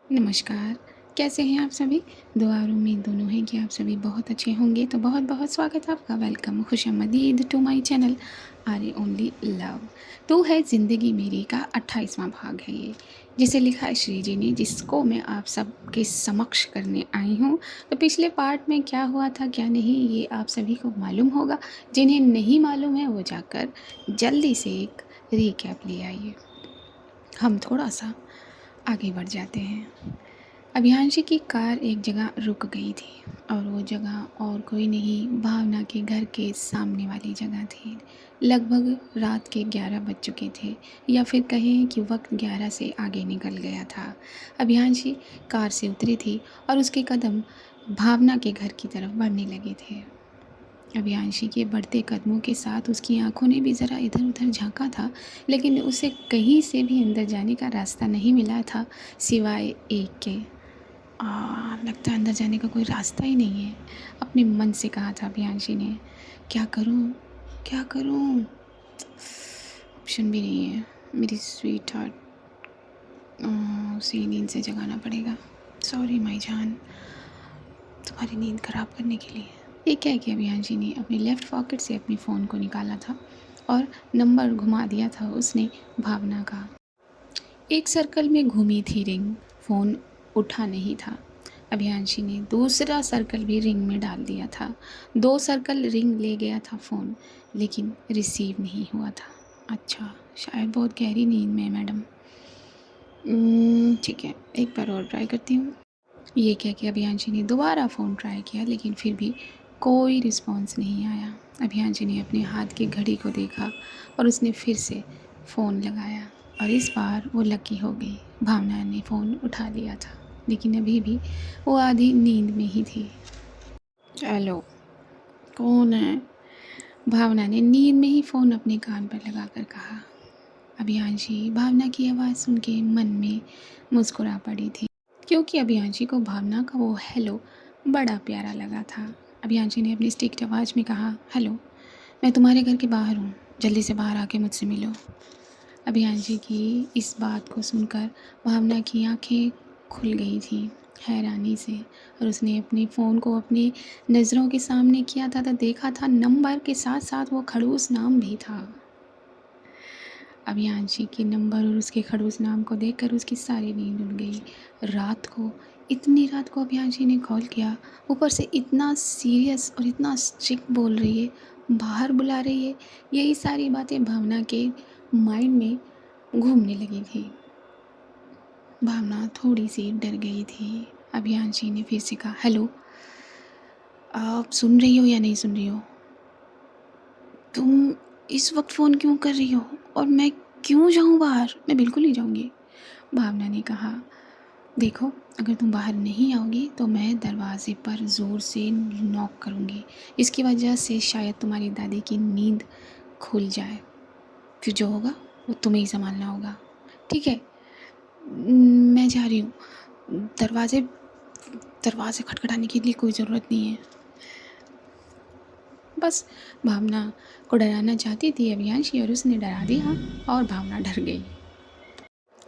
नमस्कार, कैसे हैं आप सभी? दुआ और उम्मीद दोनों है कि आप सभी बहुत अच्छे होंगे। तो बहुत-बहुत स्वागत है आपका, वेलकम, खुशामदीद to my channel R only love. तो है ज़िंदगी मेरी का 28वां भाग है ये, जिसे लिखा है श्री जी ने, जिसको मैं आप सबके समक्ष करने आई हूँ। तो पिछले पार्ट में क्या हुआ था, क्या नहीं, ये आप सभी को मालूम होगा। जिन्हें नहीं मालूम है, वो जाकर जल्दी से एक रिकैप ले आइए। हम थोड़ा-सा आगे बढ़ जाते हैं। अभियांशी की कार एक जगह रुक गई थी और वो जगह और कोई नहीं, भावना के घर के सामने वाली जगह थी। लगभग रात के 11 बज चुके थे, या फिर कहें कि वक्त 11 से आगे निकल गया था। अभियांशी कार से उतरी थी और उसके कदम भावना के घर की तरफ बढ़ने लगे थे। अभियांशी के बढ़ते कदमों के साथ उसकी आंखों ने भी ज़रा इधर उधर झांका था, लेकिन उसे कहीं से भी अंदर जाने का रास्ता नहीं मिला था, सिवाय एक के। लगता है अंदर जाने का कोई रास्ता ही नहीं है, अपने मन से कहा था अभियांशी ने। क्या करूं, क्या करूं? ऑप्शन भी नहीं है। मेरी स्वीट हार्ट, उसे नींद से जगाना पड़ेगा। सॉरी माई जान, तुम्हारी नींद ख़राब करने के लिए। ये क्या कि अभियांशी ने अपने लेफ़्ट पॉकेट से अपने फ़ोन को निकाला था और नंबर घुमा दिया था उसने भावना का। एक सर्कल में घूमी थी रिंग, फ़ोन उठा नहीं था। अभियांशी ने दूसरा सर्कल भी रिंग में डाल दिया था। 2 सर्कल रिंग ले गया था फ़ोन, लेकिन रिसीव नहीं हुआ था। अच्छा, शायद बहुत गहरी नींद में है मैडम। ठीक है, एक बार और ट्राई करती हूँ। ये कह के अभियांशी ने दोबारा फ़ोन ट्राई किया, लेकिन फिर भी कोई रिस्पॉन्स नहीं आया। अभियांशी ने अपने हाथ की घड़ी को देखा और उसने फिर से फ़ोन लगाया, और इस बार वो लकी हो गई। भावना ने फ़ोन उठा लिया था, लेकिन अभी भी वो आधी नींद में ही थी। हेलो, कौन है? भावना ने नींद में ही फ़ोन अपने कान पर लगाकर कहा। अभियांशी भावना की आवाज़ सुन के मन में मुस्कुरा पड़ी थी, क्योंकि अभियांशी को भावना का वो हेलो बड़ा प्यारा लगा था। अभियांशी ने अपनी स्टिक्ट आवाज़ में कहा, हेलो, मैं तुम्हारे घर के बाहर हूँ, जल्दी से बाहर आके मुझसे मिलो। अभियांशी की इस बात को सुनकर भावना की आंखें खुल गई थीं हैरानी से, और उसने अपने फ़ोन को अपनी नज़रों के सामने किया था तो देखा था नंबर के साथ साथ वो खड़ूस नाम भी था। अभियांशी के नंबर और उसके खड़ूस नाम को देखकर उसकी सारी नींद उड़ गई। रात को, इतनी रात को अभियांशी ने कॉल किया, ऊपर से इतना सीरियस और इतना स्ट्रिक्ट बोल रही है, बाहर बुला रही है। यही सारी बातें भावना के माइंड में घूमने लगी थी। भावना थोड़ी सी डर गई थी। अभियांशी ने फिर से कहा, हेलो, आप सुन रही हो या नहीं सुन रही हो? तुम इस वक्त फ़ोन क्यों कर रही हो? और मैं क्यों जाऊँ बाहर? मैं बिल्कुल नहीं जाऊँगी। भावना ने कहा, देखो, अगर तुम बाहर नहीं आओगी तो मैं दरवाज़े पर ज़ोर से नॉक करूँगी। इसकी वजह से शायद तुम्हारी दादी की नींद खुल जाए। फिर जो होगा वो तुम्हें ही सँभालना होगा, ठीक है? मैं जा रही हूँ। दरवाज़े दरवाज़े खटखटाने की लिए कोई ज़रूरत नहीं है। बस भावना को डराना चाहती थी अभियांशी, और उसने डरा दिया और भावना डर गई।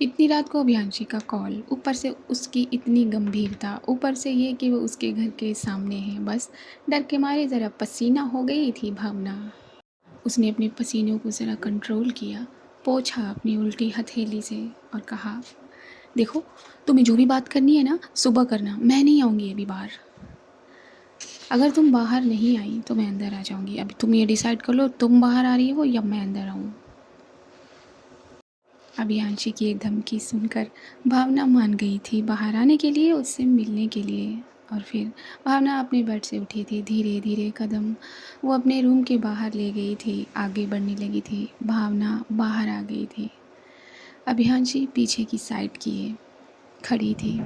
इतनी रात को अभियांशी का कॉल, ऊपर से उसकी इतनी गंभीरता, ऊपर से ये कि वो उसके घर के सामने है। बस डर के मारे ज़रा पसीना हो गई थी भावना। उसने अपने पसीनों को ज़रा कंट्रोल किया, पोंछा अपनी उल्टी हथेली से और कहा, देखो, तुम्हें जो भी बात करनी है ना, सुबह करना, मैं नहीं आऊँगी अभी बाहर। अगर तुम बाहर नहीं आई तो मैं अंदर आ जाऊँगी। अभी तुम ये डिसाइड कर लो, तुम बाहर आ रही हो या मैं अंदर आऊँ। अभियांशी की एक धमकी सुनकर भावना मान गई थी बाहर आने के लिए, उससे मिलने के लिए। और फिर भावना अपने बेड से उठी थी, धीरे धीरे कदम वो अपने रूम के बाहर ले गई थी, आगे बढ़ने लगी थी। भावना बाहर आ गई थी। अभियांशी पीछे की साइड किए खड़ी थी।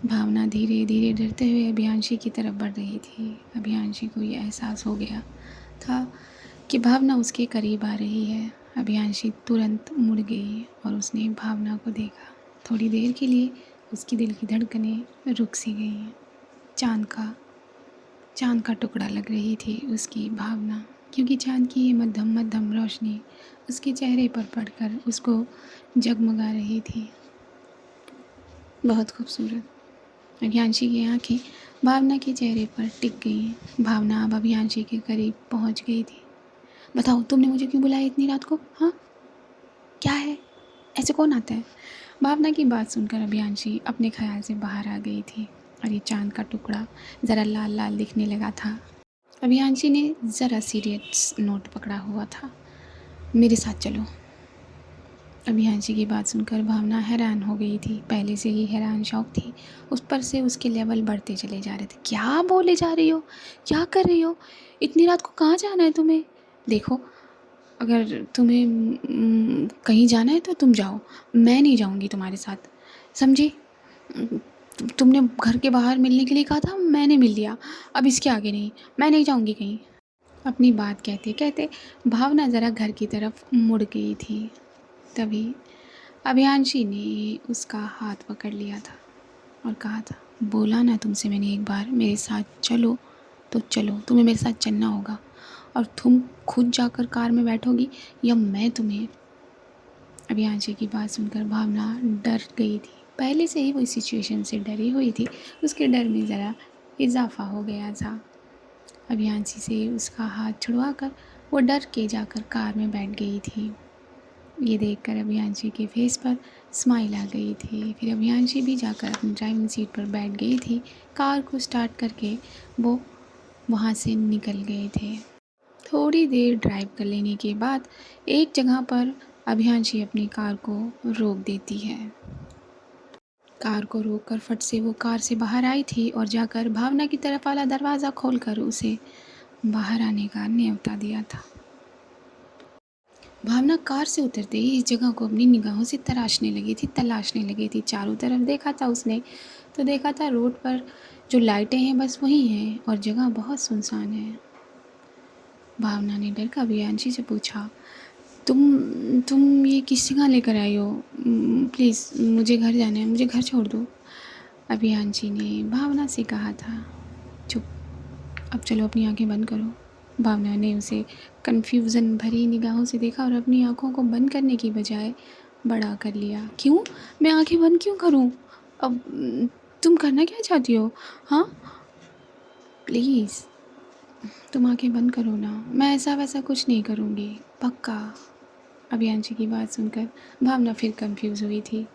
भावना धीरे धीरे डरते हुए अभियांशी की तरफ बढ़ रही थी। अभियांशी को ये एहसास हो गया था कि भावना उसके करीब आ रही है। अभियांशी तुरंत मुड़ गई और उसने भावना को देखा। थोड़ी देर के लिए उसकी दिल की धड़कनें रुक सी गईं। चाँद का टुकड़ा लग रही थी उसकी भावना, क्योंकि चाँद की ये मध्यम मध्यम रोशनी उसके चेहरे पर पड़कर उसको जगमगा रही थी। बहुत खूबसूरत। अभियांशी की आंखें भावना के चेहरे पर टिक गईं। भावना अब अभियांशी के करीब पहुंच गई थी। बताओ, तुमने मुझे क्यों बुलाया इतनी रात को? हाँ, क्या है? ऐसे कौन आता है? भावना की बात सुनकर अभियांशी अपने ख्याल से बाहर आ गई थी और ये चांद का टुकड़ा ज़रा लाल लाल दिखने लगा था। अभियांशी ने ज़रा सीरियस नोट पकड़ा हुआ था। मेरे साथ चलो। अभियांशी की बात सुनकर भावना हैरान हो गई थी। पहले से ही हैरान शौक थी, उस पर से उसके लेवल बढ़ते चले जा रहे थे। क्या बोले जा रही हो? क्या कर रही हो? इतनी रात को कहाँ जाना है तुम्हें? देखो, अगर तुम्हें कहीं जाना है तो तुम जाओ, मैं नहीं जाऊँगी तुम्हारे साथ, समझी? तुमने घर के बाहर मिलने के लिए कहा था, मैंने मिल लिया। अब इसके आगे नहीं, मैं नहीं जाऊँगी कहीं। अपनी बात कहते कहते भावना ज़रा घर की तरफ मुड़ गई थी। तभी अभियांशी ने उसका हाथ पकड़ लिया था और कहा था, बोला ना तुमसे मैंने एक बार, मेरे साथ चलो तो चलो, तुम्हें मेरे साथ चलना होगा और तुम खुद जाकर कार में बैठोगी या मैं तुम्हें। अभियांशी की बात सुनकर भावना डर गई थी। पहले से ही वो इस सिचुएशन से डरी हुई थी। उसके डर में ज़रा इजाफा हो गया था। अभियांशी से उसका हाथ छुड़वाकर वो डर के जाकर कार में बैठ गई थी। ये देखकर अभियांशी के फेस पर स्माइल आ गई थी। फिर अभियांशी भी जाकर अपनी ड्राइविंग सीट पर बैठ गई थी। कार को स्टार्ट करके वो वहाँ से निकल गए थे। थोड़ी देर ड्राइव कर लेने के बाद एक जगह पर अभियांशी अपनी कार को रोक देती है। कार को रोककर फट से वो कार से बाहर आई थी और जाकर भावना की तरफ वाला दरवाज़ा खोलकर उसे बाहर आने का न्योता दिया था। भावना कार से उतरते ही इस जगह को अपनी निगाहों से तलाशने लगी थी। चारों तरफ देखा था उसने, तो देखा था रोड पर जो लाइटें हैं बस वही हैं और जगह बहुत सुनसान है। भावना ने डर कर अभियांशी से पूछा, तुम ये किस जगह लेकर आई हो? प्लीज़ मुझे घर जाना है, मुझे घर छोड़ दो। अभियांशी ने भावना से कहा था। चुप, अब चलो अपनी आंखें बंद करो। भावना ने उसे कन्फ्यूज़न भरी निगाहों से देखा और अपनी आंखों को बंद करने की बजाय बड़ा कर लिया। क्यों? मैं आंखें बंद क्यों करूं? अब तुम करना क्या चाहती हो? हाँ, प्लीज़ तुम आंखें बंद करो ना, मैं ऐसा वैसा कुछ नहीं करूँगी, पक्का। अभियांशी की बात सुनकर भावना फिर कंफ्यूज हुई थी,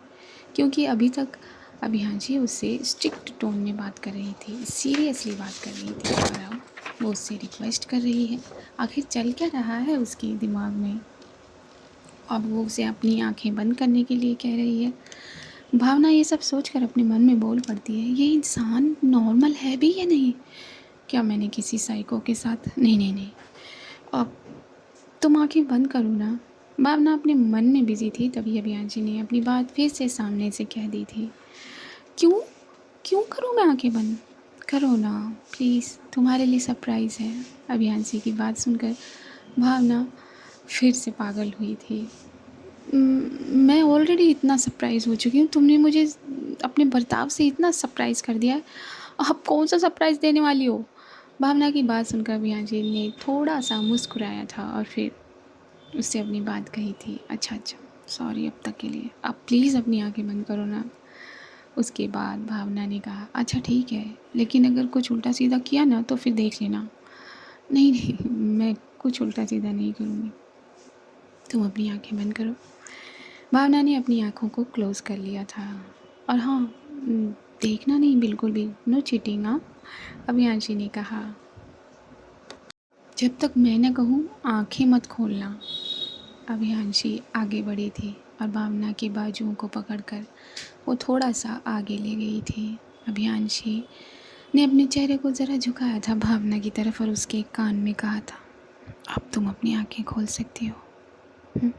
क्योंकि अभी तक अभियांशी उससे स्ट्रिक्ट टोन में बात कर रही थी, सीरियसली बात कर रही थी और अब वो उससे रिक्वेस्ट कर रही है। आखिर चल क्या रहा है उसके दिमाग में? अब वो उसे अपनी आंखें बंद करने के लिए कह रही है। भावना ये सब सोचकर अपने मन में बोल पड़ती है, ये इंसान नॉर्मल है भी या नहीं? क्या मैंने किसी साइको के साथ? नहीं नहीं नहीं, अब तुम आंखें बंद करो ना। भावना अपने मन में बिजी थी, तभी अभियांशी ने अपनी बात फिर से सामने से कह दी थी। क्यों क्यों करूँ मैं आंखें बंद? करो ना प्लीज़, तुम्हारे लिए सरप्राइज़ है। अभियांशी की बात सुनकर भावना फिर से पागल हुई थी। मैं ऑलरेडी इतना सरप्राइज़ हो चुकी हूँ, तुमने मुझे अपने बर्ताव से इतना सरप्राइज़ कर दिया है, अब कौन सा सरप्राइज़ देने वाली हो? भावना की बात सुनकर अभियांशी ने थोड़ा सा मुस्कुराया था और फिर उससे अपनी बात कही थी। अच्छा अच्छा, सॉरी अब तक के लिए, अब प्लीज़ अपनी आंखें बंद करो ना। उसके बाद भावना ने कहा, अच्छा ठीक है, लेकिन अगर कुछ उल्टा सीधा किया ना तो फिर देख लेना। नहीं नहीं, मैं कुछ उल्टा सीधा नहीं करूँगी, तुम अपनी आंखें बंद करो। भावना ने अपनी आंखों को क्लोज़ कर लिया था और हाँ, देखना नहीं बिल्कुल भी, नो चीटिंग। हाँ, अभियांशी ने कहा, जब तक मैं न कहूँ आंखें मत खोलना। अभियांशी आगे बढ़ी थी और भावना के बाजुओं को पकड़कर वो थोड़ा सा आगे ले गई थी। अभियांशी ने अपने चेहरे को ज़रा झुकाया था भावना की तरफ और उसके कान में कहा था, अब तुम अपनी आंखें खोल सकती हो।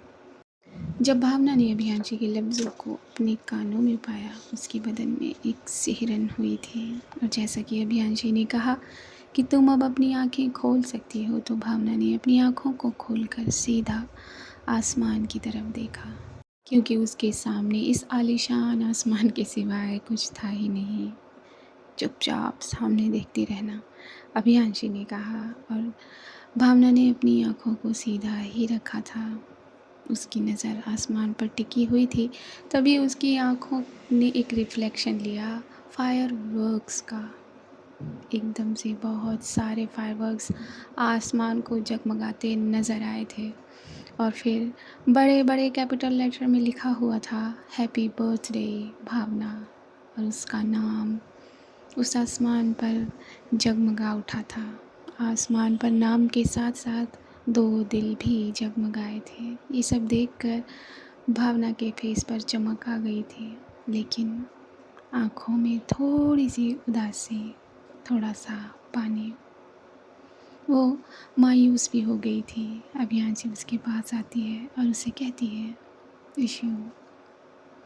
जब भावना ने अभियांशी के लफ्ज़ों को अपने कानों में पाया, उसके बदन में एक सिहरन हुई थी और जैसा कि अभियांशी ने कहा कि तुम अब अपनी आंखें खोल सकती हो, तो भावना ने अपनी आंखों को खोलकर सीधा आसमान की तरफ देखा, क्योंकि उसके सामने इस आलीशान आसमान के सिवाय कुछ था ही नहीं। चुपचाप सामने देखती रहना, अभियांशी ने कहा और भावना ने अपनी आंखों को सीधा ही रखा था। उसकी नज़र आसमान पर टिकी हुई थी। तभी उसकी आँखों ने एक रिफ्लेक्शन लिया फायरवर्क्स का। एकदम से बहुत सारे फायरवर्क्स आसमान को जगमगाते नज़र आए थे और फिर बड़े बड़े कैपिटल लेटर में लिखा हुआ था हैप्पी बर्थडे भावना। और उसका नाम उस आसमान पर जगमगा उठा था। आसमान पर नाम के साथ साथ 2 दिल भी जगमगाए थे। ये सब देखकर भावना के फेस पर चमक आ गई थी, लेकिन आँखों में थोड़ी सी उदासी, थोड़ा सा पानी। वो मायूस भी हो गई थी। अभियांशी उसके पास आती है और उसे कहती है, wish you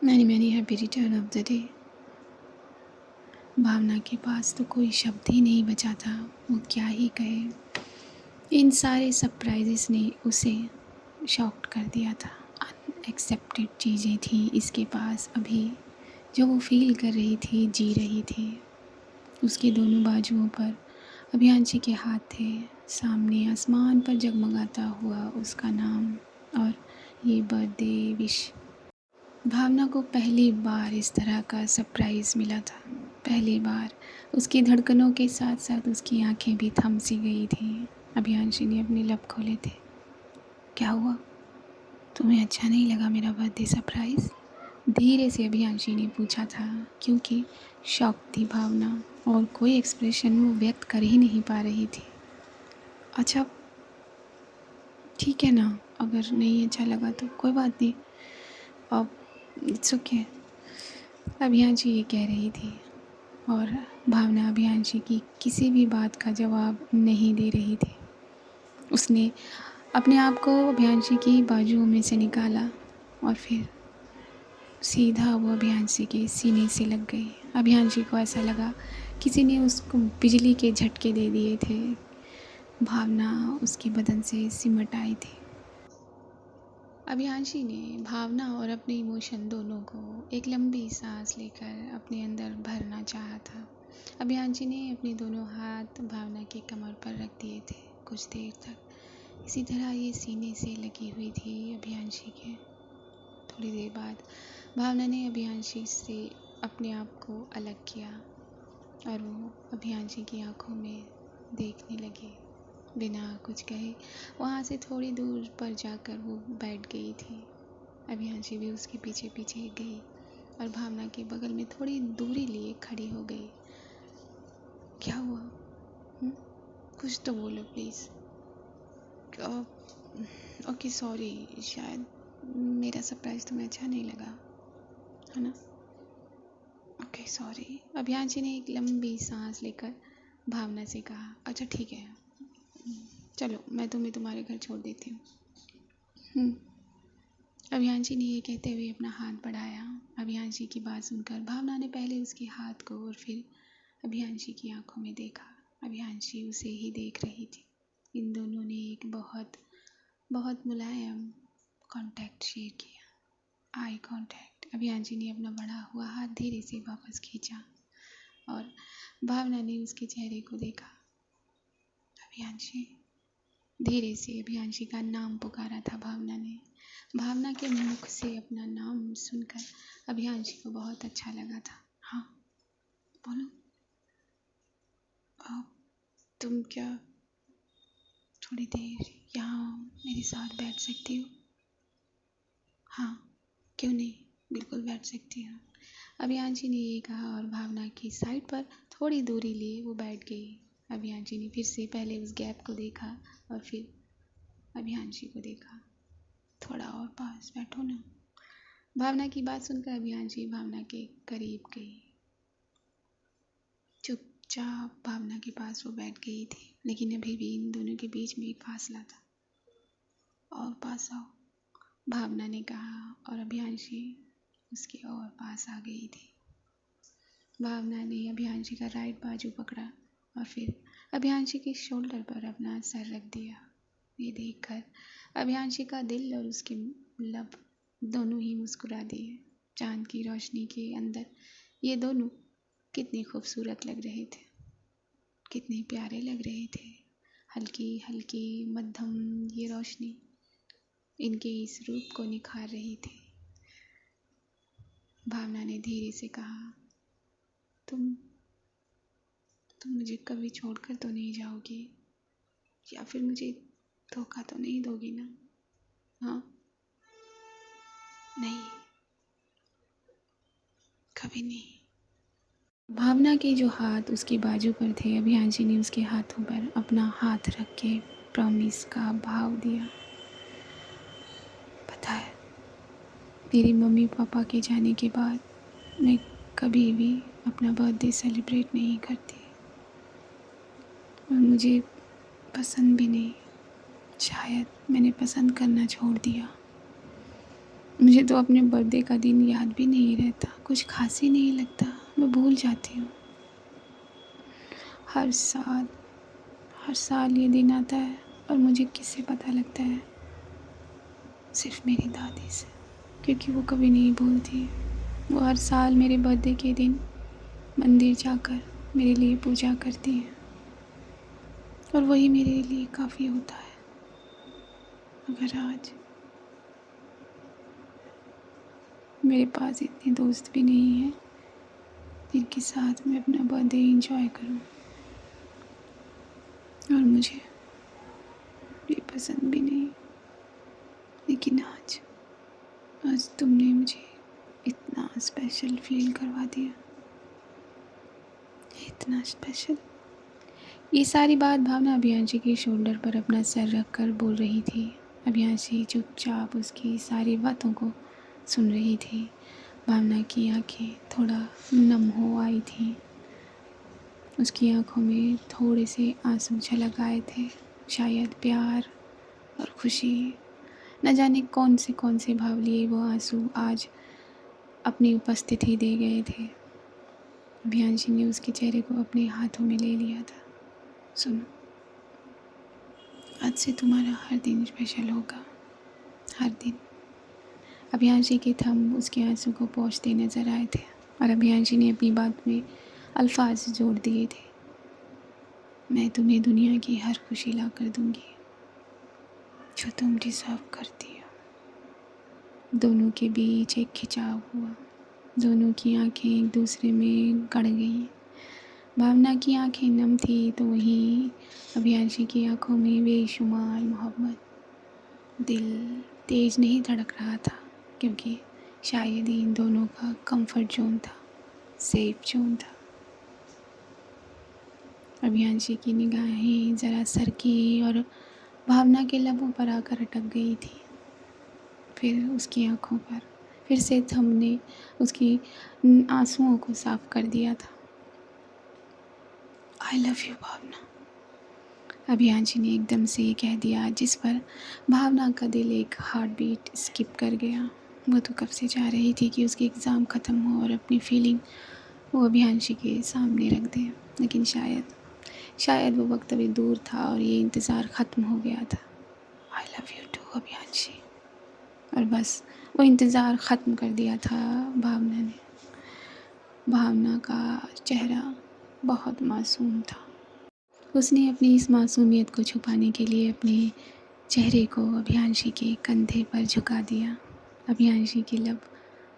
many many happy return of the day. Bhavna के पास तो कोई शब्द ही नहीं बचा था, वो क्या ही कहे। इन सारे सरप्राइजेस ने उसे शॉक्ड कर दिया था। अनएक्सेप्टेड चीज़ें थी इसके पास अभी, जो वो फील कर रही थी, जी रही थी। उसके दोनों बाजुओं पर अभियांशी के हाथ थे, सामने आसमान पर जगमगाता हुआ उसका नाम और ये बर्थडे विश। भावना को पहली बार इस तरह का सरप्राइज़ मिला था। पहली बार उसकी धड़कनों के साथ साथ उसकी आंखें भी थम सी गई थी। अभियांशी ने अपने लब खोले थे। क्या हुआ? तुम्हें अच्छा नहीं लगा मेरा बर्थडे सरप्राइज़? धीरे से अभियांशी ने पूछा था, क्योंकि शॉक थी भावना और कोई एक्सप्रेशन वो व्यक्त कर ही नहीं पा रही थी। अच्छा ठीक है ना, अगर नहीं अच्छा लगा तो कोई बात नहीं, अब इट्स ओके। अभियांशी ये कह रही थी और भावना अभियांशी की किसी भी बात का जवाब नहीं दे रही थी। उसने अपने आप को अभियांशी की बाजुओं में से निकाला और फिर सीधा वो अभियांशी के सीने से लग गई। अभियांशी को ऐसा लगा किसी ने उसको बिजली के झटके दे दिए थे। भावना उसके बदन से सिमट आई थी। अभियांशी ने भावना और अपने इमोशन दोनों को एक लंबी सांस लेकर अपने अंदर भरना चाहा था। अभियांशी ने अपने दोनों हाथ भावना के कमर पर रख दिए थे कुछ देर तक। इसी तरह ये सीने से लगी हुई थी अभियांशी के। थोड़ी देर बाद भावना ने अभियांशी से अपने आप को अलग किया और वो अभियांशी की आंखों में देखने लगी। बिना कुछ कहे वहाँ से थोड़ी दूर पर जाकर वो बैठ गई थी। अभियांशी भी उसके पीछे पीछे गई और भावना के बगल में थोड़ी दूरी लिए खड़ी हो गई। क्या हुआ? कुछ तो बोलो प्लीज़। ओके सॉरी, शायद मेरा सरप्राइज़ तुम्हें अच्छा नहीं लगा, है ना? Okay sorry. अभियांशी ने एक लंबी सांस लेकर भावना से कहा, अच्छा ठीक है, चलो मैं तुम्हें तुम्हारे घर छोड़ देती हूँ। अभियांशी ने ये कहते हुए अपना हाथ बढ़ाया। अभियांशी की बात सुनकर भावना ने पहले उसके हाथ को और फिर अभियांशी की आंखों में देखा। अभियांशी उसे ही देख रही थी। इन दोनों ने एक बहुत बहुत मुलायम कांटेक्ट शेयर किया, आई कांटेक्ट। अभियांशी ने अपना बढ़ा हुआ हाथ धीरे से वापस खींचा और भावना ने उसके चेहरे को देखा। अभियांशी, धीरे से अभियांशी का नाम पुकारा था भावना ने। भावना के मुख से अपना नाम सुनकर अभियांशी को बहुत अच्छा लगा था। हाँ बोलो। अब तुम क्या थोड़ी देर यहाँ मेरे साथ बैठ सकती हो? हाँ क्यों नहीं, बिल्कुल बैठ सकती हूँ। अभियांशी ने ये कहा और भावना की साइड पर थोड़ी दूरी लिए वो बैठ गई। अभियांशी ने फिर से पहले उस गैप को देखा और फिर अभियांशी को देखा। थोड़ा और पास बैठो ना। भावना की बात सुनकर अभियांशी भावना के करीब गई। चुपचाप भावना के पास वो बैठ गई थी, लेकिन अभी भी इन दोनों के बीच में एक फासला था। और पास आओ, भावना ने कहा और अभियांशी उसके और पास आ गई थी। भावना ने अभियांशी का राइट बाजू पकड़ा और फिर अभियांशी के शोल्डर पर अपना सर रख दिया। ये देखकर अभियांशी का दिल और उसके लब दोनों ही मुस्कुरा दिए। चांद की रोशनी के अंदर ये दोनों कितने खूबसूरत लग रहे थे, कितने प्यारे लग रहे थे। हल्की हल्की मध्यम ये रोशनी इनके इस रूप को निखार रही थी। भावना ने धीरे से कहा, तुम मुझे कभी छोड़कर तो नहीं जाओगी, या फिर मुझे धोखा तो नहीं दोगी ना? हाँ, नहीं, कभी नहीं। भावना के जो हाथ उसके बाजू पर थे, अभियांशी ने उसके हाथों पर अपना हाथ रख के प्रॉमिस का भाव दिया। पता है, मेरी मम्मी पापा के जाने के बाद मैं कभी भी अपना बर्थडे सेलिब्रेट नहीं करती, और मुझे पसंद भी नहीं। शायद मैंने पसंद करना छोड़ दिया। मुझे तो अपने बर्थडे का दिन याद भी नहीं रहता, कुछ खास ही नहीं लगता, मैं भूल जाती हूँ। हर साल ये दिन आता है, और मुझे किससे पता लगता है? सिर्फ मेरी दादी से, क्योंकि वो कभी नहीं भूलती। वो हर साल मेरे बर्थडे के दिन मंदिर जाकर मेरे लिए पूजा करती है, और वही मेरे लिए काफ़ी होता है। अगर आज मेरे पास इतने दोस्त भी नहीं हैं जिनके साथ मैं अपना बर्थडे एंजॉय करूं, और मुझे ये पसंद भी नहीं, लेकिन आज तुमने मुझे इतना स्पेशल फील करवा दिया, इतना स्पेशल। ये सारी बात भावना अभियांशी के शोल्डर पर अपना सर रखकर बोल रही थी। अभियांशी चुपचाप उसकी सारी बातों को सुन रही थी। भावना की आंखें थोड़ा नम हो आई थी, उसकी आंखों में थोड़े से आंसू झलक आए थे, शायद प्यार और खुशी। न जाने कौन से भाव लिए वो आंसू आज अपनी उपस्थिति दे गए थे। अभियांशी ने उसके चेहरे को अपने हाथों में ले लिया था। सुनो, आज से तुम्हारा हर दिन स्पेशल होगा, हर दिन। अभियांशी के थंब उसके आंसू को पोंछते नजर आए थे, और अभियांशी ने अपनी बात में अल्फाज जोड़ दिए थे। मैं तुम्हें दुनिया की हर खुशी ला कर दूंगी जो तुम डिजर्व करती हो। दोनों के बीच एक खिंचाव हुआ, दोनों की आंखें एक दूसरे में गड़ गईं। भावना की आंखें नम थी, तो वहीं अभियांशी की आंखों में बेशुमार मोहब्बत। दिल तेज नहीं धड़क रहा था, क्योंकि शायद ही इन दोनों का कंफर्ट जोन था, सेफ जोन था। अभियांशी की निगाहें ज़रा सरकी और भावना के लबों पर आकर अटक गई थी। फिर उसकी आंखों पर फिर से थंब ने उसकी आंसुओं को साफ कर दिया था। आई लव यू भावना, अभियांशी ने एकदम से ये कह दिया, जिस पर भावना का दिल एक हार्ट बीट स्किप कर गया। वो तो कब से चाह रही थी कि उसकी एग्ज़ाम ख़त्म हो और अपनी फीलिंग वो अभियांशी के सामने रख दे, लेकिन शायद वो वक्त अभी दूर था और ये इंतज़ार ख़त्म हो गया था। आई लव यू टू अभियांशी, और बस वो इंतज़ार ख़त्म कर दिया था भावना ने। भावना का चेहरा बहुत मासूम था। उसने अपनी इस मासूमियत को छुपाने के लिए अपने चेहरे को अभियांशी के कंधे पर झुका दिया। अभियांशी के लब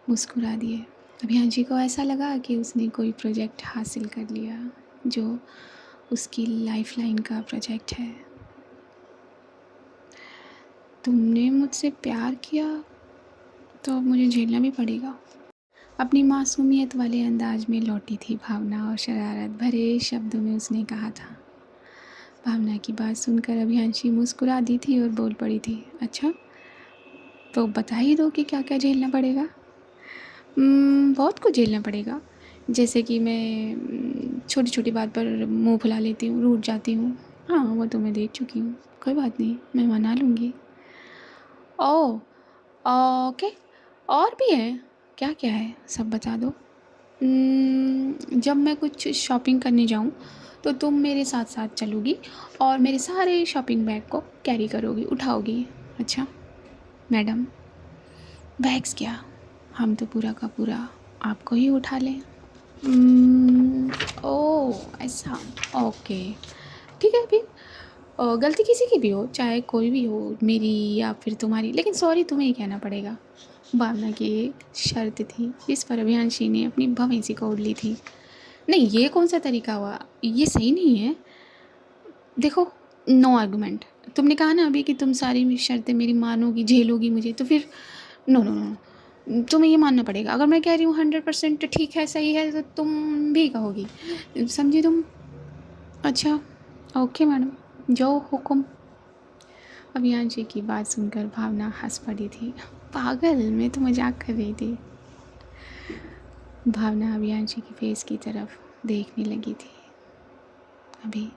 मुस्कुरा दिए। अभियांशी को ऐसा लगा कि उसने कोई प्रोजेक्ट हासिल कर लिया, जो उसकी लाइफलाइन का प्रोजेक्ट है। तुमने मुझसे प्यार किया तो अब मुझे झेलना भी पड़ेगा। अपनी मासूमियत वाले अंदाज में लौटी थी भावना, और शरारत भरे शब्दों में उसने कहा था। भावना की बात सुनकर अभियांशी मुस्कुरा दी थी और बोल पड़ी थी, अच्छा तो बता ही दो कि क्या क्या झेलना पड़ेगा। बहुत कुछ झेलना पड़ेगा, जैसे कि मैं छोटी छोटी बात पर मुंह फुला लेती हूँ, रूठ जाती हूँ। हाँ, वो तो मैं देख चुकी हूँ, कोई बात नहीं, मैं मना लूँगी। ओह, ओके, और भी है? क्या क्या है, सब बता दो। जब मैं कुछ शॉपिंग करने जाऊँ तो तुम मेरे साथ साथ चलोगी और मेरे सारे शॉपिंग बैग को कैरी करोगी, उठाओगी। अच्छा मैडम, बैग्स क्या, हम तो पूरा का पूरा आपको ही उठा लें। ओह ऐसा, ओके ठीक है। फिर और गलती किसी की भी हो, चाहे कोई भी हो, मेरी या फिर तुम्हारी, लेकिन सॉरी तुम्हें ही कहना पड़ेगा। भावना की ये शर्त थी जिस पर अभियांशी ने अपनी भवेंसी को ओढ़ ली थी। नहीं, ये कौन सा तरीका हुआ, ये सही नहीं है। देखो, नो आर्गुमेंट। तुमने कहा ना अभी कि तुम सारी शर्तें मेरी मानोगी, झेलोगी मुझे, तो फिर नो नो नो, तुम्हें ये मानना पड़ेगा। अगर मैं कह रही हूँ 100% ठीक है, सही है, तो तुम भी कहोगी, समझी तुम? अच्छा, ओके मैडम, जो हुक्म। अभियांशी की बात सुनकर भावना हंस पड़ी थी। पागल, मैं तो मजाक कर रही थी। भावना अभियांशी की फेस की तरफ देखने लगी थी। अभी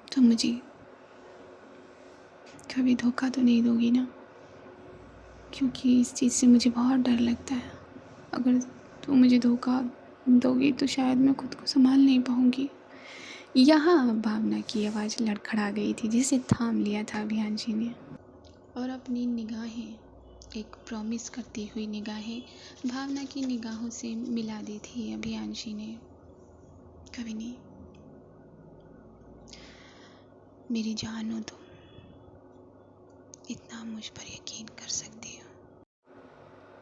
तुम मुझे कभी धोखा तो नहीं दोगी ना? क्योंकि इस चीज़ से मुझे बहुत डर लगता है। अगर तुम मुझे धोखा दोगी तो शायद मैं खुद को संभाल नहीं पाऊँगी। यहाँ भावना की आवाज़ लड़खड़ा गई थी, जिसे थाम लिया था अभियांशी ने, और अपनी निगाहें, एक प्रॉमिस करती हुई निगाहें भावना की निगाहों से मिला दी थी अभियांशी ने। कभी नहीं, मेरी जान हो तुम, इतना मुझ पर यकीन कर सकती हो।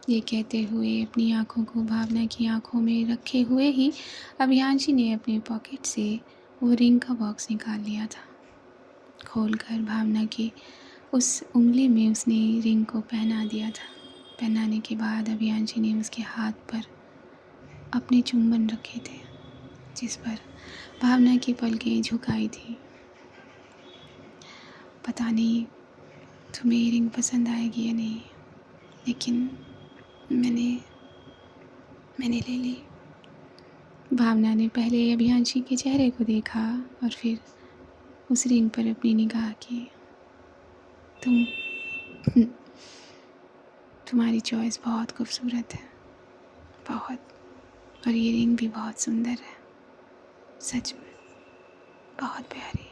ये कहते हुए अपनी आंखों को भावना की आंखों में रखे हुए ही अभियांशी ने अपने पॉकेट से वो रिंग का बॉक्स निकाल लिया था। खोलकर भावना की उस उंगली में उसने रिंग को पहना दिया था। पहनाने के बाद अभियांशी ने उसके हाथ पर अपने चुंबन रखे थे, जिस पर भावना की पलकें झुकाई थी। पता नहीं तुम्हें ये रिंग पसंद आएगी या नहीं, लेकिन मैंने ले ली। भावना ने पहले अभियांशी के चेहरे को देखा और फिर उस रिंग पर अपनी निगाह की। तुम्हारी चॉइस बहुत खूबसूरत है, बहुत, और ये रिंग भी बहुत सुंदर है, सच में बहुत प्यारी।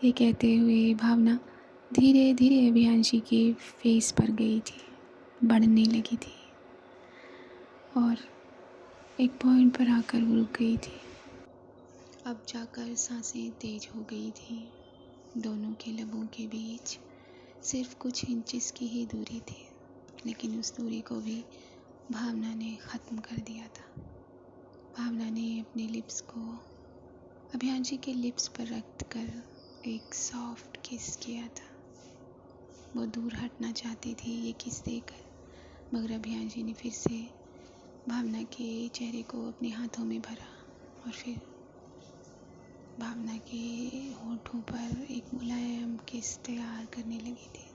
ये कहते हुए भावना धीरे धीरे अभियांशी के फेस पर गई थी, बढ़ने लगी थी, और एक पॉइंट पर आकर वो रुक गई थी। अब जाकर सांसें तेज हो गई थी। दोनों के लबों के बीच सिर्फ कुछ इंचेस की ही दूरी थी, लेकिन उस दूरी को भी भावना ने ख़त्म कर दिया था। भावना ने अपने लिप्स को अभियांशी के लिप्स पर रख कर एक सॉफ्ट किस किया था। वो दूर हटना चाहती थी ये किस देकर, मगर अभियांशी ने फिर से भावना के चेहरे को अपने हाथों में भरा और फिर भावना के होठों पर एक मुलायम किस तैयार करने लगी थी।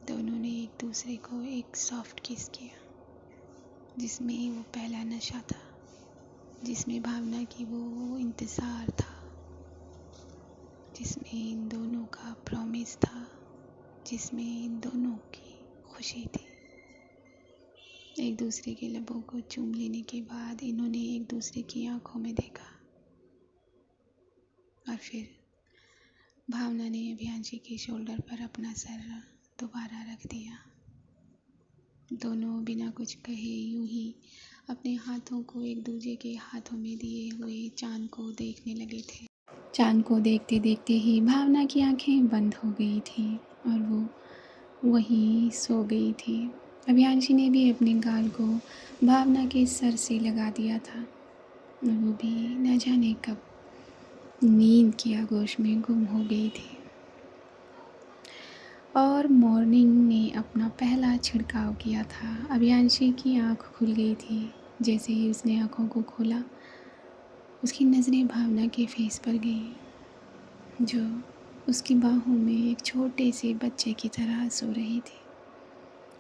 दोनों ने एक दूसरे को एक सॉफ्ट किस किया, जिसमें वो पहला नशा था, जिसमें भावना की वो इंतज़ार था, जिसमें इन दोनों का प्रॉमिस था, जिसमें इन दोनों की खुशी थी। एक दूसरे के लबों को चूम लेने के बाद इन्होंने एक दूसरे की आंखों में देखा, और फिर भावना ने अभियांशी के शोल्डर पर अपना सर दोबारा रख दिया। दोनों बिना कुछ कहे यूं ही अपने हाथों को एक दूसरे के हाथों में दिए हुए चांद को देखने लगे थे। चांद को देखते देखते ही भावना की आंखें बंद हो गई थी और वो वहीं सो गई थी। अभियांशी ने भी अपने गाल को भावना के सर से लगा दिया था और वो भी न जाने कब नींद की आगोश में गुम हो गई थी। और मॉर्निंग ने अपना पहला छिड़काव किया था। अभियांशी की आँख खुल गई थी। जैसे ही उसने आँखों को खोला, उसकी नज़रें भावना के फेस पर गईं, जो उसकी बाहों में एक छोटे से बच्चे की तरह सो रही थी।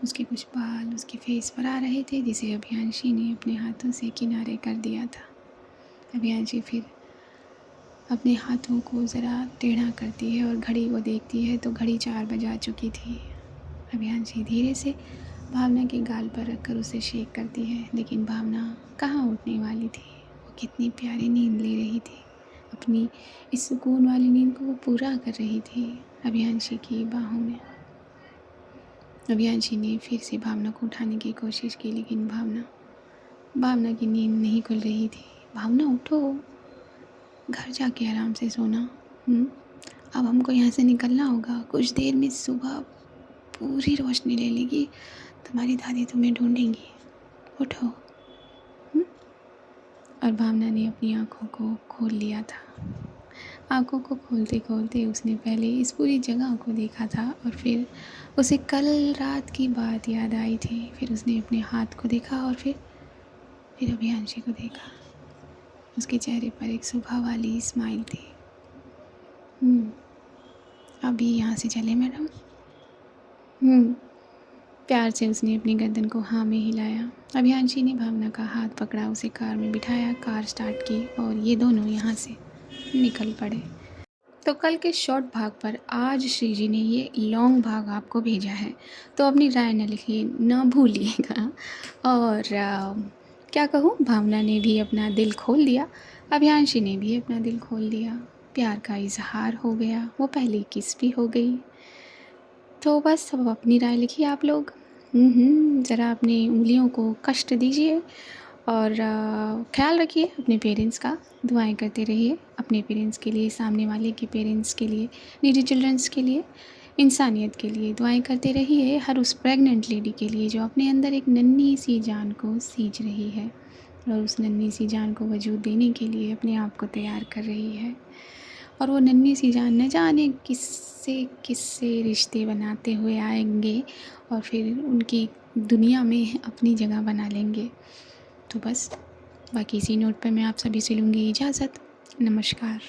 उसके कुछ बाल उसके फेस पर आ रहे थे, जिसे अभियांशी ने अपने हाथों से किनारे कर दिया था। अभियांशी फिर अपने हाथों को ज़रा टेढ़ा करती है और घड़ी को देखती है तो घड़ी 4 बजा चुकी थी। अभियांशी धीरे से भावना के गाल पर रखकर उसे शेक करती है, लेकिन भावना कहाँ उठने वाली थी। वो कितनी प्यारी नींद ले रही थी, अपनी इस सुकून वाली नींद को वो पूरा कर रही थी अभियांशी की बाहों में। अभियांशी ने फिर से भावना को उठाने की कोशिश की, लेकिन भावना की नींद नहीं खुल रही थी। भावना उठो, घर जाके आराम से सोना। अब हमको यहाँ से निकलना होगा, कुछ देर में सुबह पूरी रोशनी ले लेगी, तुम्हारी दादी तुम्हें ढूंढेंगी, उठो। और भावना ने अपनी आँखों को खोल लिया था। आँखों को खोलते खोलते उसने पहले इस पूरी जगह को देखा था और फिर उसे कल रात की बात याद आई थी। फिर उसने अपने हाथ को देखा और फिर अभियांशी को देखा। उसके चेहरे पर एक सुबह वाली स्माइल थी। अभी यहाँ से चले मैडम? प्यार से उसने अपनी गर्दन को हाँ में हिलाया। अभियांशी ने भावना का हाथ पकड़ा, उसे कार में बिठाया, कार स्टार्ट की और ये दोनों यहाँ से निकल पड़े। तो कल के शॉर्ट भाग पर आज श्री जी ने ये लॉन्ग भाग आपको भेजा है, तो अपनी राय न लिखिए, ना भूलिएगा। और क्या कहूँ, भावना ने भी अपना दिल खोल दिया, अभियांशी ने भी अपना दिल खोल दिया, प्यार का इजहार हो गया, वो पहली किस भी हो गई। तो बस अब अपनी राय लिखिए आप लोग। ज़रा अपनी उंगलियों को कष्ट दीजिए और ख्याल रखिए अपने पेरेंट्स का, दुआएं करते रहिए अपने पेरेंट्स के लिए, सामने वाले के पेरेंट्स के लिए, नीडी चिल्ड्रंस के लिए, इंसानियत के लिए दुआएं करते रहिए। हर उस प्रेग्नेंट लेडी के लिए जो अपने अंदर एक नन्ही सी जान को सींच रही है और उस नन्ही सी जान को वजूद देने के लिए अपने आप को तैयार कर रही है। और वो नन्ही सी जान न जाने किससे रिश्ते बनाते हुए आएंगे और फिर उनकी दुनिया में अपनी जगह बना लेंगे। तो बस बाकी इसी नोट पर मैं आप सभी से लूँगी इजाज़त। नमस्कार।